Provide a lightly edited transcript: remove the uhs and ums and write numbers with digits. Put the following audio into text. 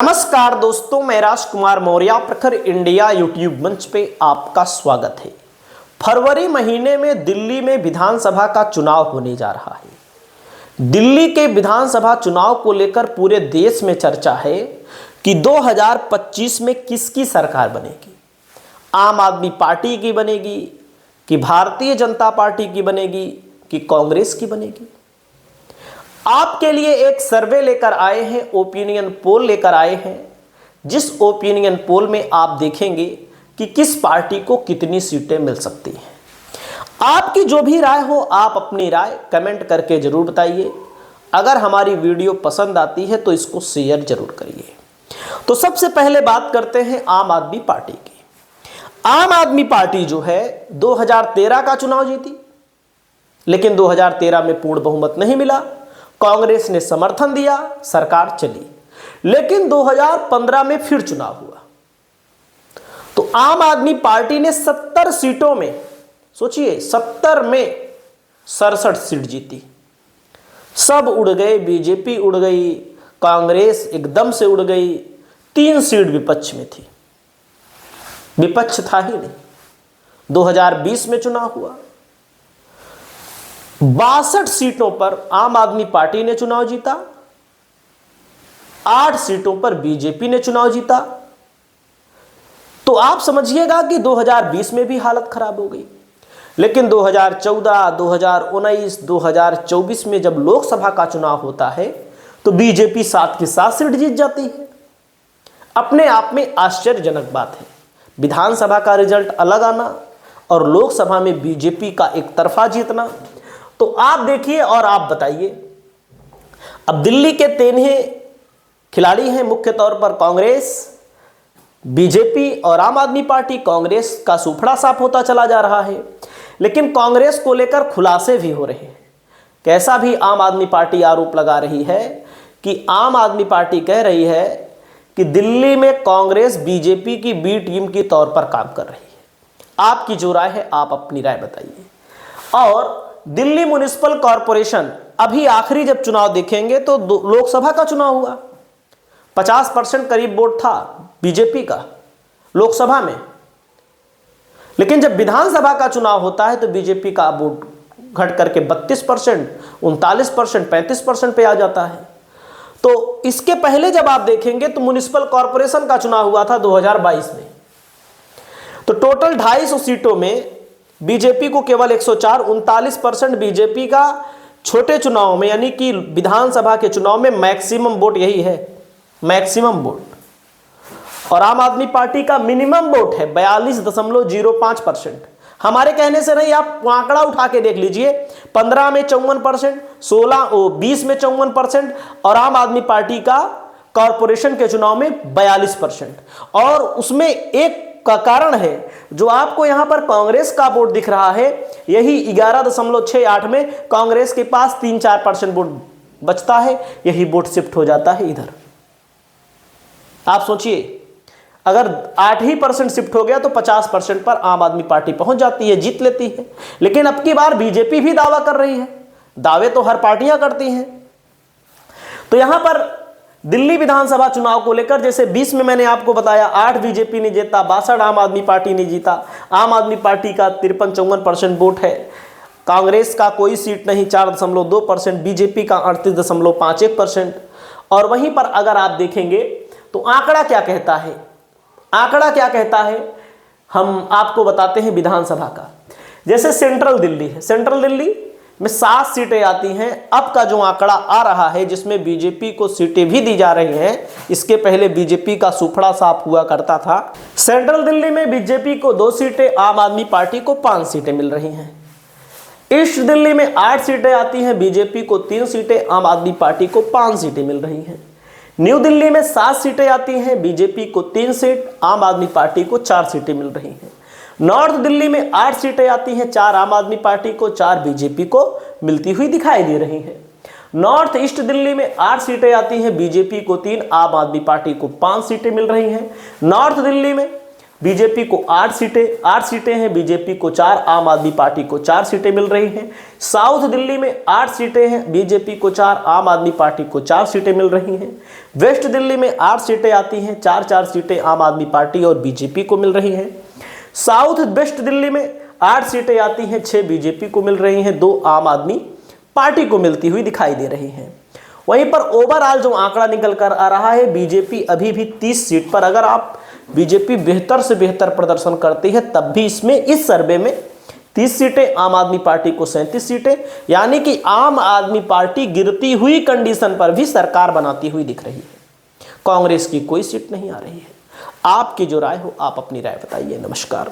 नमस्कार दोस्तों, मैं राजकुमार मौर्य प्रखर इंडिया यूट्यूब मंच पे आपका स्वागत है। फरवरी महीने में दिल्ली में विधानसभा का चुनाव होने जा रहा है। दिल्ली के विधानसभा चुनाव को लेकर पूरे देश में चर्चा है कि 2025 में किसकी सरकार बनेगी। आम आदमी पार्टी की बनेगी कि भारतीय जनता पार्टी की बनेगी कि कांग्रेस की बनेगी। आपके लिए एक सर्वे लेकर आए हैं, ओपिनियन पोल लेकर आए हैं, जिस ओपिनियन पोल में आप देखेंगे कि किस पार्टी को कितनी सीटें मिल सकती हैं। आपकी जो भी राय हो, आप अपनी राय कमेंट करके जरूर बताइए। अगर हमारी वीडियो पसंद आती है तो इसको शेयर जरूर करिए। तो सबसे पहले बात करते हैं आम आदमी पार्टी की। आम आदमी पार्टी जो है 2013 का चुनाव जीती, लेकिन 2013 में पूर्ण बहुमत नहीं मिला। कांग्रेस ने समर्थन दिया, सरकार चली। लेकिन 2015 में फिर चुनाव हुआ तो आम आदमी पार्टी ने 70 सीटों में, सोचिए 70 में 67 सीट जीती। सब उड़ गए, बीजेपी उड़ गई, कांग्रेस एकदम से उड़ गई। 3 सीट विपक्ष में थी, विपक्ष था ही नहीं। 2020 में चुनाव हुआ, 62 सीटों पर आम आदमी पार्टी ने चुनाव जीता, 8 सीटों पर बीजेपी ने चुनाव जीता। तो आप समझिएगा कि 2020 में भी हालत खराब हो गई। लेकिन 2014, 2019, 2024 में जब लोकसभा का चुनाव होता है तो बीजेपी 7 की 7 सीट जीत जाती है। अपने आप में आश्चर्यजनक बात है। विधानसभा का रिजल्ट अलग आना और लोकसभा में बीजेपी का एक तरफा जीतना। तो आप देखिए और आप बताइए। अब दिल्ली के 3 खिलाड़ी हैं, मुख्य तौर पर कांग्रेस, बीजेपी और आम आदमी पार्टी। कांग्रेस का सूफड़ा साफ होता चला जा रहा है, लेकिन कांग्रेस को लेकर खुलासे भी हो रहे हैं। कैसा भी आम आदमी पार्टी आरोप लगा रही है कि आम आदमी पार्टी कह रही है कि दिल्ली में कांग्रेस बीजेपी की बी टीम के तौर पर काम कर रही है। आपकी जो राय है, आप अपनी राय बताइए। और दिल्ली म्युनिसिपल कॉरपोरेशन, अभी आखिरी जब चुनाव देखेंगे तो लोकसभा का चुनाव हुआ, 50% करीब वोट था बीजेपी का लोकसभा में। लेकिन जब विधानसभा का चुनाव होता है तो बीजेपी का वोट घट करके 32%, 39%, 35% पे आ जाता है। तो इसके पहले जब आप देखेंगे तो म्युनिसिपल कॉरपोरेशन का चुनाव हुआ था 2022 में। तो टोटल 250 सीटों में बीजेपी को केवल 104, 39% बीजेपी का छोटे चुनाव में, यानी कि विधानसभा के चुनाव में मैक्सिमम वोट यही है, मैक्सिमम वोट। और आम आदमी पार्टी का मिनिमम वोट है 42.05%। हमारे कहने से नहीं, आप आंकड़ा उठा के देख लीजिए। 15 में 54%, 20 में 54% और आम आदमी पार्टी का कॉरपोरेशन के चुनाव में 42%। और उसमें एक का कारण है जो आपको यहां पर कांग्रेस का वोट दिख रहा है, यही 11.68 में कांग्रेस के पास 3-4% वोट बचता है, यही वोट शिफ्ट हो जाता है इधर। आप सोचिए, अगर 8% शिफ्ट हो गया तो 50% पर आम आदमी पार्टी पहुंच जाती है, जीत लेती है। लेकिन अब की बार बीजेपी भी दावा कर रही है, दावे तो हर पार्टियां करती हैं। तो यहां पर दिल्ली विधानसभा चुनाव को लेकर, जैसे 20 में मैंने आपको बताया 8 बीजेपी ने जीता, 62 आम आदमी पार्टी ने जीता। आम आदमी पार्टी का 53-54% वोट है, कांग्रेस का कोई सीट नहीं 4.2%, बीजेपी का 38.51%। और वहीं पर अगर आप देखेंगे तो आंकड़ा क्या कहता है, आंकड़ा क्या कहता है हम आपको बताते हैं। विधानसभा का जैसे सेंट्रल दिल्ली है, सेंट्रल दिल्ली में 7 सीटें आती हैं। अब का जो आंकड़ा आ रहा है जिसमें बीजेपी को सीटें भी दी जा रही हैं, इसके पहले बीजेपी का सूफड़ा साफ हुआ करता था। सेंट्रल दिल्ली में बीजेपी को 2 सीटें, आम आदमी पार्टी को 5 सीटें मिल रही हैं। ईस्ट दिल्ली में 8 सीटें आती हैं, बीजेपी को 3 सीटें, आम आदमी पार्टी को 5 सीटें मिल रही हैं। न्यू दिल्ली में 7 सीटें आती हैं, बीजेपी को 3 सीट, आम आदमी पार्टी को 4 सीटें मिल रही हैं। नॉर्थ दिल्ली में 8 सीटें आती हैं, 4 आम आदमी पार्टी को, 4 बीजेपी को मिलती हुई दिखाई दे रही हैं। नॉर्थ ईस्ट दिल्ली में 8 सीटें आती हैं, बीजेपी को 3, आम आदमी पार्टी को 5 सीटें मिल रही हैं। नॉर्थ दिल्ली में बीजेपी को 8 सीटें हैं, बीजेपी को 4, आम आदमी पार्टी को 4 सीटें मिल रही हैं। साउथ दिल्ली में 8 सीटें हैं, बीजेपी को 4, आम आदमी पार्टी को 4 सीटें मिल रही हैं। वेस्ट दिल्ली में 8 सीटें आती हैं, 4 सीटें आम आदमी पार्टी और बीजेपी को मिल रही हैं। साउथ वेस्ट दिल्ली में 8 सीटें आती हैं, 6 बीजेपी को मिल रही हैं, 2 आम आदमी पार्टी को मिलती हुई दिखाई दे रही हैं। वहीं पर ओवरऑल जो आंकड़ा निकल कर आ रहा है, बीजेपी अभी भी 30 सीट पर, अगर आप बीजेपी बेहतर से बेहतर प्रदर्शन करती है तब भी इसमें, इस सर्वे में 30 सीटें, आम आदमी पार्टी को 37 सीटें, यानी कि आम आदमी पार्टी गिरती हुई कंडीशन पर भी सरकार बनाती हुई दिख रही है। कांग्रेस की कोई सीट नहीं आ रही है। आपकी जो राय हो, आप अपनी राय बताइए। नमस्कार।